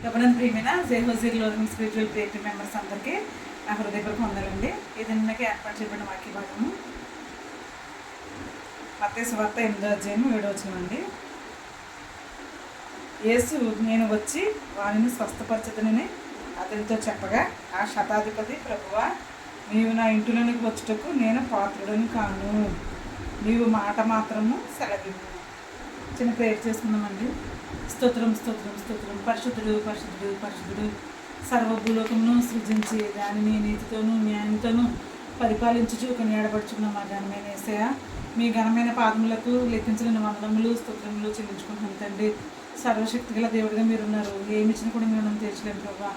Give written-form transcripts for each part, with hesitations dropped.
ప్రభునందు ప్రియమైన జేహోజీర్లో spiritual creative members అందరికీ నా హృదయపూర్వక వందలండి. ఇది నిన్నకి ఏర్పాటు చేయబడిన వాక్య భాగము మత్తయి సువార్త 8వ అధ్యాయం 7వ వచనం అండి. యేసు నేను వచ్చి వారిని స్వస్థపరచదనని అతనితో చెప్పగా, ఆ శతాధిపతి, ప్రభువా, నీవు నా ఇంటిలోనికి వచ్చుటకు నేను పాత్రుడని కాను, నీవు మాట మాత్రము సెలవివ్వు. చిన్న ప్రేయర్ చేసుకుందామండి. స్తోత్రం స్తోత్రం స్తోత్రం. పరిశుద్ధుడు పరిశుద్ధుడు పరిశుద్ధుడు, సర్వభూలోకమును సృజించి దానిని నీతితోనూ న్యాయంతోనూ పరిపాలించుచు కొనియాడబడుచున్న మా ఘనమైన యేసయ్య, మీ ఘనమైన పాదములకు లెక్కించలేని వందనములు స్తోత్రములు చెల్లించుకుంటున్నాను తండ్రి. సర్వశక్తి గల దేవుడిగా మీరున్నారు. ఏమి ఇచ్చినా కూడా మీరు నన్ను తీర్చలేము ప్రభా.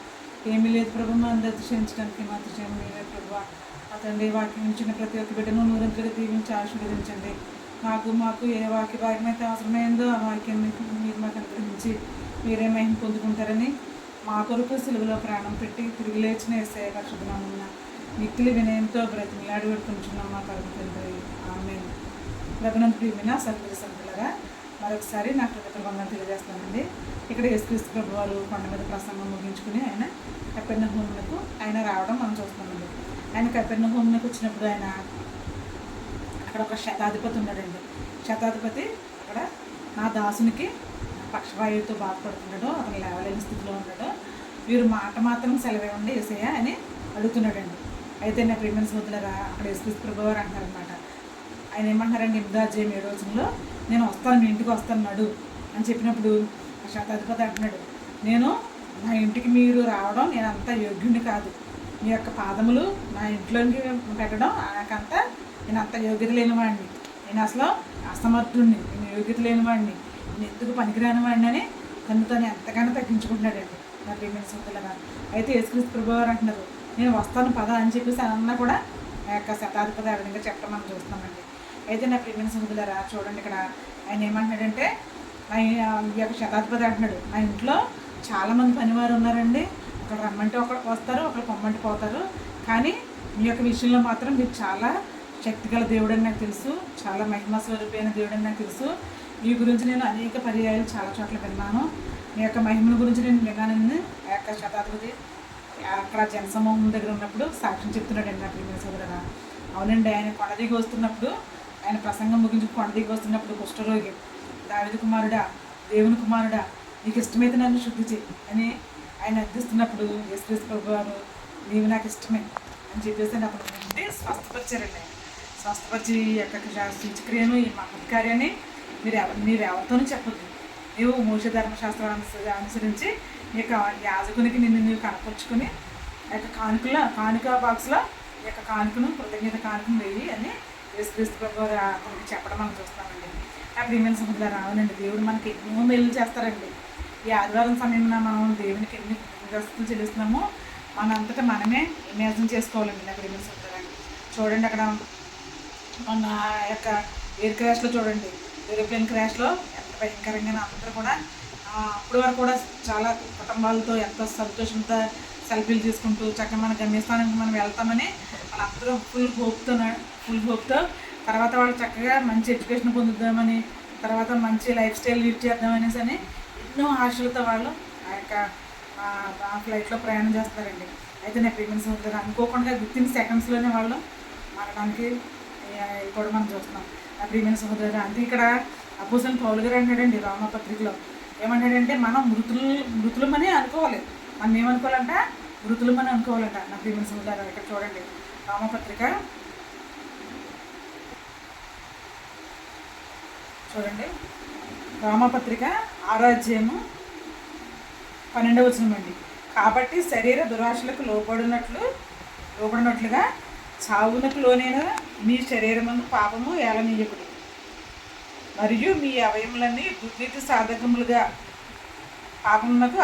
ఏమీ లేదు ప్రభు, మా అందరూ అతిశయించడానికి మా అతిశయం మీరే ప్రభా. తండ్రి, వాక్యం ఇచ్చిన ప్రతి ఒక్క బిడ్డను నూరంతగా దీవించి ఆశీర్వదించండి. మాకు ఏ వాక్య భాగం అయితే అవసరమైందో ఆ వాక్యాన్ని మీరు మాకు అనుగ్రహించి మీరే మహిమ పొందుకుంటారని, మా కొరకు సిలువలో ప్రాణం పెట్టి తిరిగి లేచిన యేసయ్య పరిశుద్ధనామమున మిక్కిలి వినయంతో బ్రతిమిలాడి పెట్టుకుంటున్నాం మా పరమ తండ్రి. ఆమేన్. ప్రభునందు ప్రియమైన సహోదరి సహోదరులారా, మరొకసారి నా కృతజ్ఞతలు తెలియజేస్తానండి. ఇక్కడ యేసుక్రీస్తు ప్రభు వారు కొండ మీద ప్రసంగం ముగించుకుని ఆయన కపెర్నహూమునకు ఆయన రావడం మనం చూస్తున్నామండి. ఆయన కపెర్నహూమునకు వచ్చినప్పుడు ఆయన అక్కడ ఒక శతాధిపతి ఉన్నాడండి. శతాధిపతి అక్కడ నా దాసునికి పక్షవాయువుతో బాధపడుతున్నాడు, అతను లేవలేని స్థితిలో ఉన్నాడు, వీరు మాట మాత్రం సెలవివ్వండి యేసయ్య అని అడుగుతున్నాడండి. అయితే నా ప్రియమైన సోదరులారా, అక్కడ యేసుక్రీస్తు ప్రభువారు అంటారనమాట. ఆయన ఏమంటారండి, 8వ అధ్యాయం 7వ వచనంలో, నేను వస్తాను, మీ ఇంటికి వస్తాను నడు అని చెప్పినప్పుడు ఆ శతాధిపతి అంటున్నాడు, నేను నా ఇంటికి మీరు రావడం నేను అంత యోగ్యుని కాదు, మీ యొక్క పాదములు నా ఇంట్లోకి పెట్టడం నాకంతా నేను అంత యోగ్యత లేనివాడిని, నేను అసలు అసమర్థుడిని, నేను యోగ్యత లేనివాడిని, నేను ఎందుకు పనికిరాని వాడిని అని తను ఎంతగానో తగ్గించుకుంటున్నాడండి నా ప్రియమైన సోదరులారా. అయితే యేసుక్రీస్తు ప్రభువారు అంటున్నారు, నేను వస్తాను పద అని చెప్పేసి అన్నా కూడా ఆ యొక్క శతాధిపతి ఆ విధంగా చెప్పడం మనం చూస్తున్నామండి. అయితే నా ప్రియమైన సోదరులారా, చూడండి ఇక్కడ ఆయన ఏమంటున్నాడంటే, ఈ యొక్క శతాధిపతి అంటున్నాడు, నా ఇంట్లో చాలామంది పనివారు ఉన్నారండి, ఒకరు రమ్మంటే ఒకరు వస్తారు, ఒకరు పొమ్మంటే పోతారు, కానీ మీ యొక్క విషయంలో మాత్రం మీరు చాలా శక్తిగల దేవుడు అని నాకు తెలుసు, చాలా మహిమ స్వరూపైన దేవుడు అని నాకు తెలుసు, మీ గురించి నేను అనేక పర్యాయాలు చాలా చోట్ల విన్నాను, మీ యొక్క మహిమల గురించి నేను విన్నానని ఆ యొక్క శతాధిపతి అక్కడ జనసమూహం దగ్గర ఉన్నప్పుడు సాక్ష్యం చెప్తున్నాడండి నా ప్రియమైన సోదరులారా. అవునండి, ఆయన కొండ దిగి వస్తున్నప్పుడు, ఆయన ప్రసంగం ముగించి కొండ దిగి వస్తున్నప్పుడు కుష్ఠరోగి, దావీదు కుమారుడా, దేవుని కుమారుడా, నీకు ఇష్టమైతే నన్ను శుద్ధి చేయి అని ఆయన అర్థిస్తున్నప్పుడు యేసుక్రీస్తు ప్రభువారు, నీవు నాకు ఇష్టమే అని చెప్పేసి అప్పుడు ఉంటే స్వస్థపరిచారండి. ఆయన స్వస్థపరిచి ఈ యొక్క సూచక్రియను, ఈ మహత్కార్యాన్ని మీరు ఎవరితోనూ చెప్పొద్దు, నీవు మోషే ధర్మశాస్త్రాన్ని అనుసరించి ఈ యొక్క యాజకునికి నీవు కనపరుచుకొని ఆ యొక్క కానుక బాక్స్లో ఈ యొక్క కానుకను, కృతజ్ఞత కానుకను వేయి అని యేసుక్రీస్తు ప్రభువారు అతనికి చెప్పడం మనం చూస్తామండి. ఆ ప్రియమైన సహోదరులారా, రావాలండి, దేవుడు మనకి ఎన్నో మేలు చేస్తారండి. ఈ ఆదివారం సమయంలో మనం దేవునికి ఎన్ని కృతజ్ఞతలు చెల్లిస్తున్నామో మనంతటా మనమే ఇమాజిన్ చేసుకోవాలండి నా ప్రియమైన సహోదరులారా. చూడండి, అక్కడ మన యొక్క ఎయిర్ క్రాష్లో చూడండి, ఏరోప్లేన్ క్రాష్లో ఎంత భయంకరంగా అందరూ కూడా అప్పటి వరకు కూడా చాలా కుటుంబాలతో ఎంతో సంతోషంతో సెల్ఫీలు తీసుకుంటూ చక్కగా మన గమ్యస్థానానికి మనం వెళ్తామని వాళ్ళందరూ ఫుల్ హోప్తో తర్వాత వాళ్ళు చక్కగా మంచి ఎడ్యుకేషన్ పొందుదామని, తర్వాత మంచి లైఫ్ స్టైల్ లీడ్ చేద్దామనేసి అని ఎన్నో ఆశలతో వాళ్ళు ఆ యొక్క ఫ్లైట్లో ప్రయాణం చేస్తారండి. అయితే నా ప్రియమైన సహోదరులారా, అనుకోకుండా వితిన్ సెకండ్స్లోనే వాళ్ళు మరణానికి కూడా మనం చూస్తున్నాం నా ప్రియమైన సహోదరులారా. అంటే ఇక్కడ అపోస్తలుడైన పౌలు గారు అంటాడండి రోమాపత్రికలో, ఏమంటాడంటే మనం మృతులమని అనుకోవాలి, మనం ఏమనుకోవాలంట, మృతులమని అనుకోవాలంట నా ప్రియమైన సహోదరులారా. ఇక్కడ చూడండి, రోమాపత్రిక చూడండి, రోమాపత్రిక 6వ అధ్యాయము 12వ వచనం అండి. కాబట్టి శరీర దురాశలకు లోబడినట్లుగా చావునకు లోనైన మీ శరీరమును పాపము ఏలనీయకుడి, మరియు మీ అవయములన్నీ దుర్నీతి సాధకములుగా పాపమునకు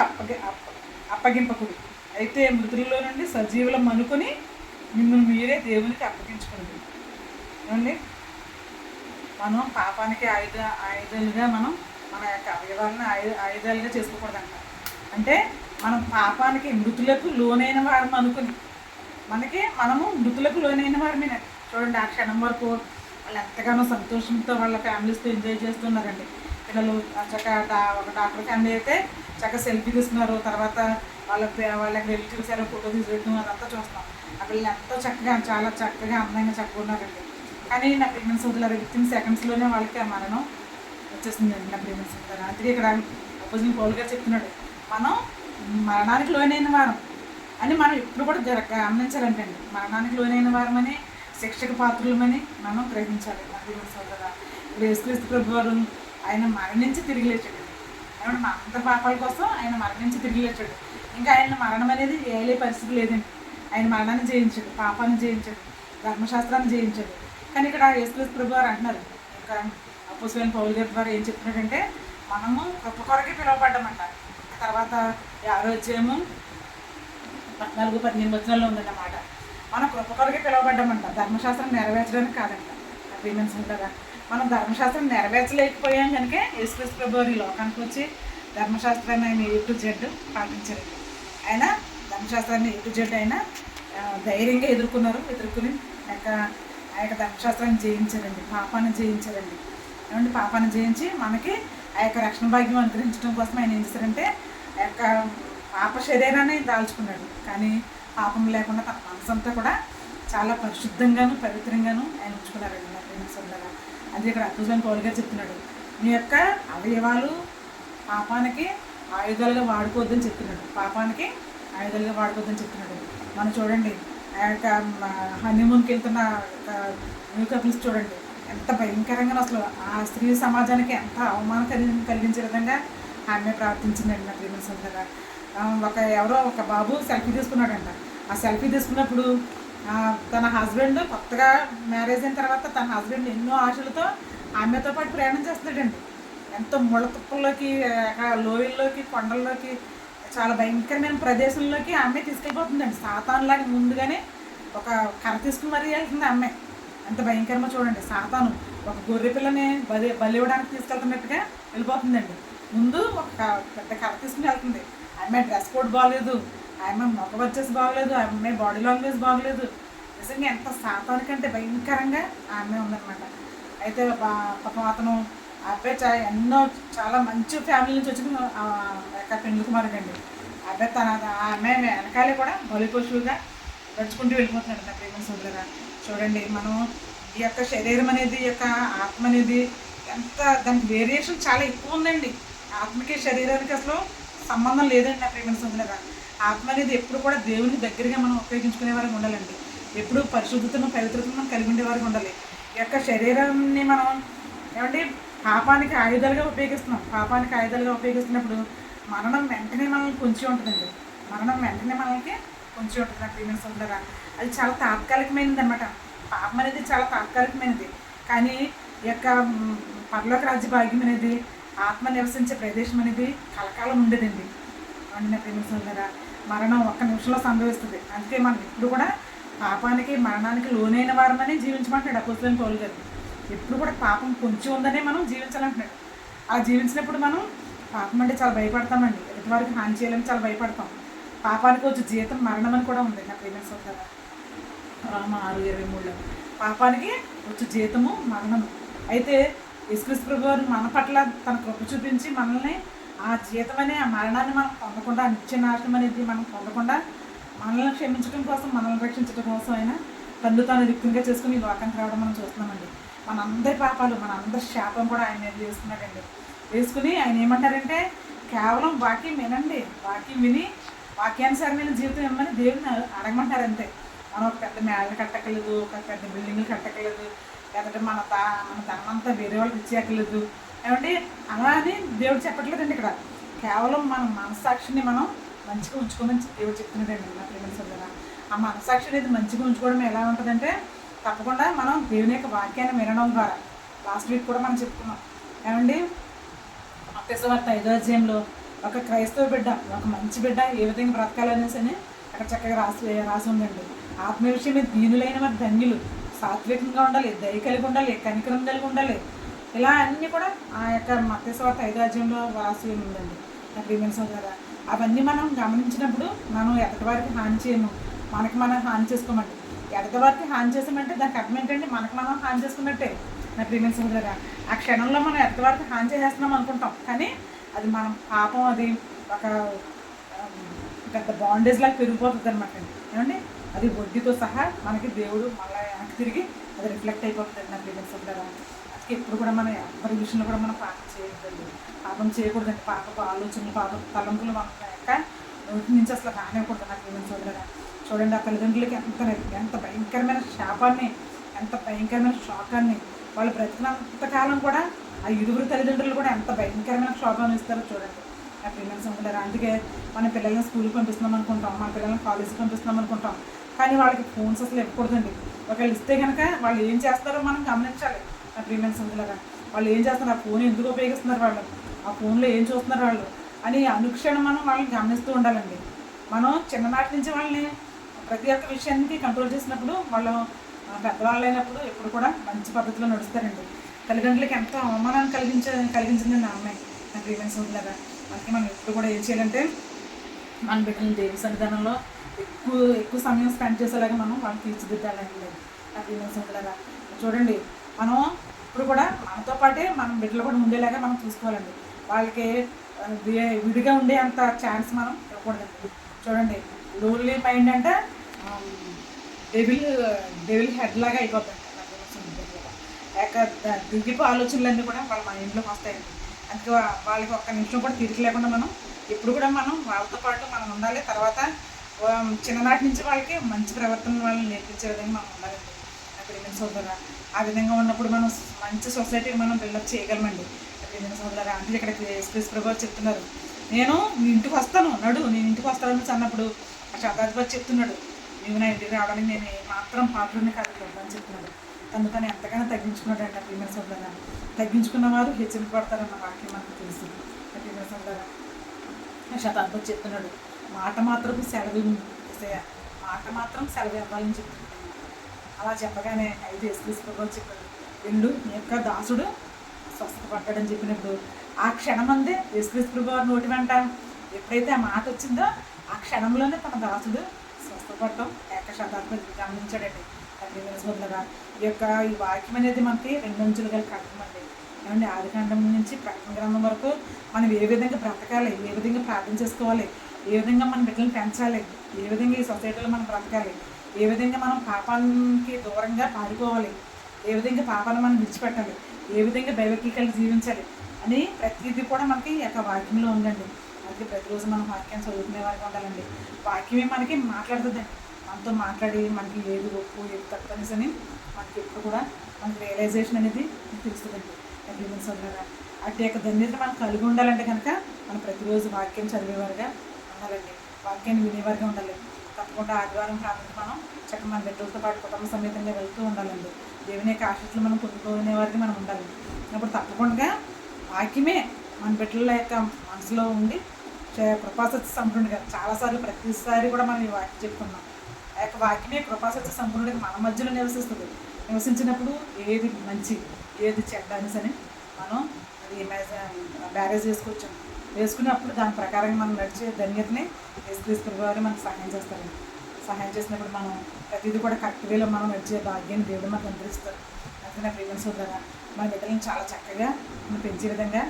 అప్పగింపకుడి. అయితే మృతులలో నుండి సజీవులం అనుకుని మిమ్మల్ని మీరే దేవునికి అప్పగించుకోండి. ఏమండి, మనం పాపానికి ఆయుధాలుగా మన యొక్క అవయవాలను ఆయుధాలుగా చేసుకోకూడదంట. అంటే మనం పాపానికి మృతులకు లోనైన వారిని అనుకుని మనము మృతులకు లోనైన వారిని చూడండి. ఆ క్షణం వరకు వాళ్ళు ఎంతగానో సంతోషంతో వాళ్ళ ఫ్యామిలీస్తో ఎంజాయ్ చేస్తున్నారండి. పిల్లలు చక్కగా ఒక డాక్టర్ ఫ్యామిలీ అయితే చక్కగా సెల్ఫీ తీసుకున్నారు. తర్వాత వాళ్ళకి రిలేటివ్స్ ఎవరో ఫోటో తీసి పెట్టడం అదంతా చూస్తున్నాం. ఆ పిల్లలు ఎంతో చక్కగా చాలా చక్కగా అందంగా చక్కగా ఉన్నారండి. కానీ నా ప్రెగ్నెన్సీ వదిలేరు వితిన్ సెకండ్స్లోనే వాళ్ళకి ఆ మరణం వచ్చేసిందండి నా ప్రెగ్నెన్సీ వదిలేరు. అందుకే ఇక్కడ అపోజింగ్ పౌల్ గారు చెప్తున్నాడు, మనం మరణానికి లోనైన వారం అని మనం ఎప్పుడు కూడా గమనించాలంటండి. మరణానికి లోనైన వారం అని, శిక్షకు పాత్రులమని మనం గ్రహించాలి. నా ప్రెగ్నెన్సీ వదిలేరు ఇప్పుడు యేసుక్రీస్తు ప్రభు వారు ఆయన మరణించి తిరిగి లేచాడు. ఏమంటే మా అంత పాపాల కోసం ఆయన మరణించి తిరిగి లేచాడు. ఇంకా ఆయన మరణం అనేది ఏలే పరిస్థితి లేదండి. ఆయన మరణాన్ని జయించాడు, పాపాన్ని జయించాడు, ధర్మశాస్త్రాన్ని జయించాడు. కానీ ఇక్కడ యేసుక్రీస్తు ప్రభు వారు అంటున్నారు, ఇంకా అపోస్తలుడైన పౌలు గారి ద్వారా ఏం చెప్తున్నాడంటే, మనము కృప కొరకే పిలువబడ్డామంట. తర్వాత 6వ అధ్యాయము 14-15 వచనాల్లో ఉందన్నమాట. మనం కృప కొరకే పిలువబడ్డామంట, ధర్మశాస్త్రం నెరవేర్చడానికి కాదంట. అగ్రిమెంట్స్ ఉంటారా, మనం ధర్మశాస్త్రం నెరవేర్చలేకపోయాం కనుక యేసుక్రీస్తు ప్రభు వారు ఈ లోకానికి వచ్చి ధర్మశాస్త్రాన్ని ఆయన A to Z పాటించారండి. ఆయన ధర్మశాస్త్రాన్ని A to Z ఆయన ధైర్యంగా ఎదుర్కొని ఆ యొక్క ధర్మశాస్త్రాన్ని జయించారండి, పాపాన్ని జయించారండి. ఏమంటే పాపాన్ని జయించి మనకి ఆ యొక్క రక్షణ భాగ్యం అనుగ్రహించడం కోసం ఆయన ఏం చేశారంటే ఆ యొక్క పాప శరీరాన్ని దాల్చుకున్నాడు. కానీ పాపం లేకుండా తన మనసంతా కూడా చాలా పరిశుద్ధంగాను పవిత్రంగాను ఆయన ఉంచుకున్నారండి నా ఫ్రెండ్స్ ఉండగా. అది ఇక్కడ అపోస్తలుడైన పౌలు గారు చెప్తున్నాడు, మీ యొక్క అవయవాలు పాపానికి ఆయుధాలుగా వాడుకోవద్దని చెప్తున్నాడు. పాపానికి ఆయుధాలుగా వాడుకోవద్దని చెప్తున్నాడు. మనం చూడండి ఆ యొక్క హనీమూన్కి వెళ్తున్న న్యూ కపుల్స్ చూడండి, ఎంత భయంకరంగా అసలు ఆ స్త్రీ సమాజానికి ఎంత అవమానం కలిగించే విధంగా ఆమె ప్రవర్తించిందండి నా ప్రేమ సొంతగా. ఎవరో ఒక బాబు సెల్ఫీ తీసుకున్నాడంట. ఆ సెల్ఫీ తీసుకున్నప్పుడు తన హస్బెండ్ కొత్తగా మ్యారేజ్ అయిన తర్వాత తన హస్బెండ్ ఎన్నో ఆశలతో ఆమెతో పాటు ప్రయాణం చేస్తున్నాడండి. ఎంతో ముళ్ళ తుప్పల్లోకి, లోయల్లోకి, కొండల్లోకి, చాలా భయంకరమైన ప్రదేశంలోకి ఆమె తీసుకెళ్ళిపోతుందండి. సాతానులాగా ముందుగానే ఒక కర్ర తీసుకుని మరీ వెళ్తుంది ఆమె. ఎంత భయంకరమో చూడండి. సాతాను ఒక గొర్రె పిల్లని బలి ఇవ్వడానికి తీసుకెళ్తున్నట్టుగా వెళ్ళిపోతుందండి. ముందు ఒక పెద్ద కర్ర తీసుకుని వెళ్తుంది. ఆమె డ్రెస్ కోడ్ బాగలేదు, ఆమె మొక్క వచ్చేసి బాగలేదు, ఆమె బాడీ లాంగ్వేజ్ బాగలేదు. నిజంగా ఎంత సాతానికంటే భయంకరంగా ఆమె ఉందన్నమాట. అయితే పాపం అతను అబ్బాయి ఎన్నో చాలా మంచి ఫ్యామిలీ నుంచి వచ్చిన పెళ్లి కుమారుడు అండి. అబ్బాయి ఆమె వెనకాలే కూడా బలి పశువుగా నడుచుకుంటూ వెళ్ళిపోతున్నాడు నా ప్రేమ సోదరుగా. చూడండి, మనం ఈ యొక్క శరీరం అనేది, ఈ యొక్క ఆత్మ అనేది ఎంత దానికి వేరియేషన్ చాలా ఎక్కువ ఉందండి. ఆత్మకి శరీరానికి అసలు సంబంధం లేదండి నా ప్రేమ సోదరుగా. ఆత్మ అనేది ఎప్పుడు కూడా దేవునికి దగ్గరగా మనం ఉపయోగించుకునే వారికి ఉండాలండి. ఎప్పుడు పరిశుద్ధతను పవిత్రతను మనం కలిగి ఉండే వారికి ఉండాలి. ఈ యొక్క శరీరాన్ని మనం ఏమంటే పాపానికి ఆయుధాలుగా ఉపయోగిస్తున్నాం. పాపానికి ఆయుధాలుగా ఉపయోగిస్తున్నప్పుడు మరణం వెంటనే మనల్ని పొంచి ఉంటుందండి. మరణం వెంటనే మనకి పొంచి ఉంటుంది నా ప్రేమ సోదరుగా. అది చాలా తాత్కాలికమైనది అనమాట. పాపం అనేది చాలా తాత్కాలికమైనది. కానీ ఈ యొక్క పరలోక రాజ్య భాగ్యం అనేది, ఆత్మ నివసించే ప్రదేశం అనేది కలకాలం ఉండేదండి. అవును నా ప్రేమ సోదరుగా. మరణం ఒక్క నిమిషంలో సంభవిస్తుంది. అందుకే మనం ఎప్పుడు కూడా పాపానికి మరణానికి లోనైన వారమని జీవించమంటాడు అపోస్తలుడైన పౌలు గారు. ఎప్పుడు కూడా పాపం కొంచెం ఉందనే మనం జీవించాలంటున్నాడు. అలా జీవించినప్పుడు మనం పాపం అంటే చాలా భయపడతామండి. ఎదుటి వారికి హాని చేయాలని చాలా భయపడతాం. పాపానికి వచ్చి జీతం మరణం అని కూడా ఉంది నా ప్రేమ సోదరుగా. Roma 6:23 పాపానికి వచ్చి జీతము మరణము. అయితే యేసుక్రీస్తు ప్రభు వారు మన పట్ల తన కృప చూపించి మనల్ని ఆ జీతం అనే ఆ మరణాన్ని మనం పొందకుండా, నిత్య నాశనం అనేది మనం పొందకుండా మనల్ని క్షమించడం కోసం, మనల్ని రక్షించడం కోసం ఆయన తను తాను రిక్తంగా చేసుకుని ఈ లోకానికి రావడం మనం చూస్తున్నామండి. మనందరి పాపాలు, మనందరి శాపం కూడా ఆయన మీద వేసుకున్నాడండి. వేసుకుని ఆయన ఏమంటారంటే, కేవలం వాక్యం వినండి, వాక్యం విని వాక్యానుసారమైన జీవితం ఇవ్వమని దేవుని అడగమంటారు అంతే. మనం ఒక పెద్ద మేడలు కట్టక్కర్లేదు, ఒక పెద్ద బిల్డింగ్లు కట్టక్కర్లేదు, లేకపోతే మన ధనమంతా వేరే వాళ్ళకి ఇచ్చేయక్కర్లేదు. ఏమంటే అలా అని దేవుడు చెప్పట్లేదండి. ఇక్కడ కేవలం మన మనస్సాక్షిని మనం మంచిగా ఉంచుకోమని దేవుడు చెప్తున్నాడండి నా ప్రేమ సోదరుడా. ఆ మనస్సాక్షి అనేది మంచిగా ఉంచుకోవడం ఎలా ఉంటుందంటే, తప్పకుండా మనం దేవుని యొక్క వాక్యాన్ని వినడం ద్వారా, లాస్ట్ వీక్ కూడా మనం చెప్పుకున్నాం ఏమండి, మత్తయి సువార్త 5వ అధ్యాయంలో ఒక క్రైస్తవ బిడ్డ, ఒక మంచి బిడ్డ ఏ విధంగా బ్రతకాలనేసి అని అక్కడ చక్కగా రాసి ఉందండి. ఆత్మ విషయమే దీనులైన వారు ధన్యులు, సాత్వికంగా ఉండాలి, దయ కలిగి ఉండాలి, కనికరం కలిగి ఉండాలి. ఇలా అన్నీ కూడా ఆ యొక్క మత్తయి సువార్త 5వ అధ్యాయంలో రాసి ఉందండి నా ప్రియమైన సోదరుడా. అవన్నీ మనం గమనించినప్పుడు మనం ఎదటివారికి హాని చేయము, మనకి మనం హాని చేసుకోమండి. ఎదటివారికి హాని చేసామంటే దానికి అర్థం ఏంటంటే మనకి మనం హాని చేసుకున్నట్టే నా ప్రియమైన సోదరుడా. ఆ క్షణంలో మనం ఎదటివారికి హాని చేసేస్తున్నాం అనుకుంటాం, కానీ అది మనం పాపం, అది ఒక పెద్ద బాండేజ్ లాగా పెరిగిపోతుంది అనమాట అండి. ఏమండి అది వడ్డీతో సహా మనకి దేవుడు మళ్ళీ వెనక్కి తిరిగి అది రిఫ్లెక్ట్ అయిపోతుంది నా ఫీలింగ్స్ ఉంటారా. అందుకే ఎప్పుడు కూడా మనం ఎవరి విషయంలో కూడా మనం పాపం చేయకూడదు, పాపం చేయకూడదండి. పాపపు ఆలోచనలు, పాప తలంపులు మన యొక్క నోటి నుంచి అసలు రానివ్వకూడదు నా ఫీలింగ్స్ ఉంటారా. చూడండి, ఆ తల్లిదండ్రులకి ఎంత భయంకరమైన శాపాన్ని, ఎంత భయంకరమైన శోకాన్ని వాళ్ళు బ్రతికినంతకాలం కూడా ఆ ఇరువురు తల్లిదండ్రులు కూడా ఎంత భయంకరమైన శోకాన్ని ఇస్తారో చూడండి నా ఫీలింగ్స్ ఉంటారా. అందుకే మన పిల్లల్ని స్కూల్కి పంపిస్తున్నాం అనుకుంటాం, మన పిల్లల్ని కాలేజీకి పంపిస్తున్నాం అనుకుంటాం, కానీ వాళ్ళకి ఫోన్స్ అసలు ఇవ్వకూడదండి. ఒకవేళ ఇస్తే కనుక వాళ్ళు ఏం చేస్తారో మనం గమనించాలి నా ప్రీమియన్స్ అందులాగా. వాళ్ళు ఏం చేస్తున్నారు, ఆ ఫోన్ ఎందుకు ఉపయోగిస్తున్నారు, వాళ్ళు ఆ ఫోన్లో ఏం చూస్తున్నారు వాళ్ళు అని అనుక్షణం మనం వాళ్ళని గమనిస్తూ ఉండాలండి. మనం చిన్ననాటి నుంచి వాళ్ళని ప్రతి ఒక్క విషయానికి కంట్రోల్ చేసినప్పుడు వాళ్ళు పెద్దవాళ్ళు అయినప్పుడు ఎప్పుడు కూడా మంచి పద్ధతిలో నడుస్తారండి. తల్లిదండ్రులకి ఎంతో అవమానాన్ని కలిగించింది నా అమ్మాయి నా ప్రీమియన్స్ అందులాగా. అందుకే మనం ఎప్పుడు కూడా ఏం చేయాలంటే మన బిడ్డలను దేవి సన్నిధానంలో ఎక్కువ సమయం స్పెండ్ చేసేలాగా మనం వాళ్ళని తీర్చిదిద్దాలండి నా ప్రీమియన్స్ అందులాగా. చూడండి, మనం ఇప్పుడు కూడా మనతో పాటే మనం బిడ్డలు కూడా ఉండేలాగా మనం చూసుకోవాలండి. వాళ్ళకి విడిగా ఉండే అంత ఛాన్స్ మనం ఇవ్వకూడదండి. చూడండి, లోన్లీ మైండ్ అంటే డెవిల్ హెడ్ లాగా అయిపోతుంది. దిగిపు ఆలోచనలన్నీ కూడా వాళ్ళ మైండ్లోకి వస్తాయండి. అందుకే వాళ్ళకి ఒక్క నిమిషం కూడా తీరిక లేకుండా మనం ఎప్పుడు కూడా మనం వాళ్ళతో పాటు మనం ఉండాలి. తర్వాత చిన్ననాటి నుంచి వాళ్ళకి మంచి ప్రవర్తన వాళ్ళని నేర్పించే విధంగా మనం ఉండాలండి ప్రేమిన సోదరురా. ఆ విధంగా ఉన్నప్పుడు మనం మంచి సొసైటీని మనం బిల్డప్ చేయగలమండి ప్రేమిన సోదరురా. అందుకే ఇక్కడ యేసుక్రీస్తు ప్రభువు చెప్తున్నారు, నేను నీ ఇంటికి వస్తాను, నేను ఇంటికి వస్తానని అన్నప్పుడు ఆ శతాధిపతి చెప్తున్నాడు, నీవు నా ఇంటికి రావడానికి నేను మాత్రం పాత్రుడిని కాదు అని చెప్తున్నాడు. తను ఎంతగానో తగ్గించుకున్నాడు అంట ప్రేమిన సోదరురా. తగ్గించుకున్న వారు హెచ్చరింపబడతారన్న వాక్యం మనకు తెలుసు ప్రేమిన సోదరురా. శతాధిపతి చెప్తున్నాడు, మాట మాత్రం సెలవు ఇవ్వాలని చెప్తున్నాడు. అలా చెప్పగానే అయితే యేసుక్రీస్తు ప్రభువు చెప్పాడు, వెళ్ళు నీ యొక్క దాసుడు స్వస్థత పడ్డాడని చెప్పినప్పుడు ఆ క్షణమందే యేసుక్రీస్తు ప్రభువు నోటి వెంట ఎప్పుడైతే ఆ మాట వచ్చిందో ఆ క్షణంలోనే తన దాసుడు స్వస్థపడటం ఏక శతాధిపతి గమనించాడండి. సోదరులారా, ఈ వాక్యం అనేది మనకి 2 అంచులు గల ఖడ్గం అండి. ఏమంటే ఆదికాండం నుంచి ప్రకటన గ్రంథం వరకు మనం ఏ విధంగా బ్రతకాలి, ఏ విధంగా ప్రార్థన చేసుకోవాలి, ఏ విధంగా మన బిడ్డలను పెంచాలి, ఏ విధంగా ఈ సొసైటీలో మనం బ్రతకాలి, ఏ విధంగా మనం పాపానికి దూరంగా పారిపోవాలి, ఏ విధంగా పాపాన్ని మనం విడిచిపెట్టాలి, ఏ విధంగా దైవకీకలు జీవించాలి అని ప్రతిదీ కూడా మనకి ఈ యొక్క వాక్యంలో ఉందండి. అందుకే ప్రతిరోజు మనం వాక్యాన్ని చదువుకునే వారికి ఉండాలండి. వాక్యమే మనకి మాట్లాడుతుందండి. మనతో మాట్లాడి మనకి ఏది ఒప్పు ఏది తప్పనిసి అని మనకి ఎప్పుడు కూడా మనకి రియలైజేషన్ అనేది తెలుస్తుందండి ప్రేమిన సోదరులారా. అటు యొక్క ధన్యత మనం కలిగి ఉండాలంటే కనుక మనం ప్రతిరోజు వాక్యం చదివేవారుగా ఉండాలండి, వాక్యాన్ని వినేవారుగా ఉండాలి. తప్పకుండా ఆదివారం ప్రాంతానికి మనం చక్కగా మన బిడ్డలతో పాటు కుటుంబ సమేతంగా వెళ్తూ ఉండాలండి. దేవుని యొక్క ఆశీస్సులు మనం పొందుకునే వారికి మనం ఉండాలి. అప్పుడు తప్పకుండా వాక్యమే మన బిడ్డల యొక్క మనసులో ఉండి కృపాసత్య సంపూర్ణుడిగా చాలాసార్లు ప్రతిసారి కూడా మనం ఈ వాక్యం చెప్పుకున్నాం. ఆ యొక్క వాక్యమే కృపాసత్య సంపూర్ణుడిగా మన మధ్యలో నివసించినప్పుడు ఏది మంచి ఏది చెడ్డ అనేసి మనం అది బ్యారేజ్ వేసుకున్నప్పుడు దాని ప్రకారంగా మనం నడిచే ధన్యతని యేసుక్రీస్తు ప్రభువు మనకు సహాయం చేస్తారండి. సహాయం చేసినప్పుడు మనం ప్రతిదీ కూడా కరెక్ట్ వేలో మనం నడిచే భాగ్యాన్ని దేవుడు మనకు అందిస్తారు. అందుకని ప్రేమ సోదరులారా, మన బిడ్డలను చాలా చక్కగా మనం పెంచే విధంగా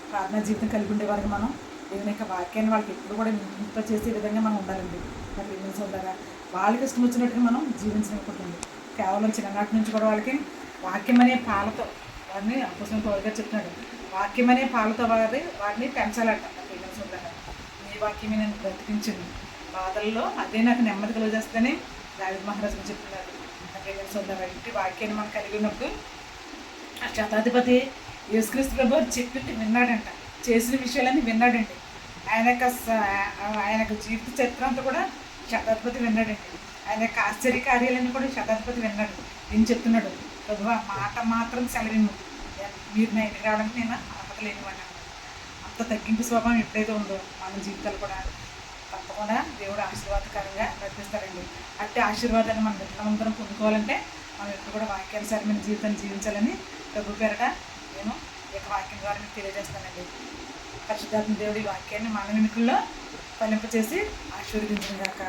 ప్రార్థనా జీవితం కలిగి ఉండే వారికి మనం దేవుని యొక్క వాక్యాన్ని వాళ్ళకి ఎప్పుడు కూడా ఇంప చేసే విధంగా మనం ఉండాలండి. మరి ప్రేమ సోదరులారా, వాళ్ళకి ఇష్టం వచ్చినట్టుగా మనం జీవించలేకపోతుంది. కేవలం చిన్ననాటి నుంచి కూడా వాళ్ళకి వాక్యం అనే పాలతో వారిని అపోస్తలుడైన పౌలు గారు చెప్తున్నాడు, వాక్యం అనే పాలతో వారిని పెంచాలట. ప్రేమ సోదరులారా, ఈ వాక్యమే నేను బ్రతికించింది, బాధల్లో అదే నాకు నెమ్మది కలుగజేస్తుందని దావీదు మహారాజు చెప్తున్నారు. ప్రేమ సోదరులారా, ఇంటి వాక్యాన్ని మనం కలిగి ఉన్నప్పుడు ఆ శతాధిపతి యేసుక్రీస్తు ప్రభువు చెప్పింది విన్నాడంట, చేసిన విషయాలన్నీ విన్నాడండి. ఆయన యొక్క జీవిత చరిత్ర అంతా కూడా శతాధిపతి విన్నాడండి. ఆయన యొక్క ఆశ్చర్య కార్యాలన్నీ కూడా శతాధిపతి విన్నాడు. నేను చెప్తున్నాడు, ప్రభువా మాట మాత్రం సెలవిను, మీరు నా ఇంటికి రావడానికి నేను అర్హత లేనివాడిని. అంత తగ్గింపు స్వభావం ఎప్పుడైతే ఉందో మన జీవితాలు కూడా తప్పకుండా దేవుడు ఆశీర్వాదకరంగా నడిపిస్తారండి. అట్టి ఆశీర్వాదాన్ని మన బిడ్డలందరం పొందుకోవాలంటే మనం ఎప్పుడు కూడా వాక్యానుసారమైన జీవితాన్ని జీవించాలని ప్రభు పేరట నేను ఈ యొక్క వాక్యం ద్వారా మీకు తెలియజేస్తానండి. పరిశుద్ధాత్మ దేవుడి వాక్యాన్ని మన వెనుకల్లో ఫలింపచేసి ఆశీర్వదించిన గాక.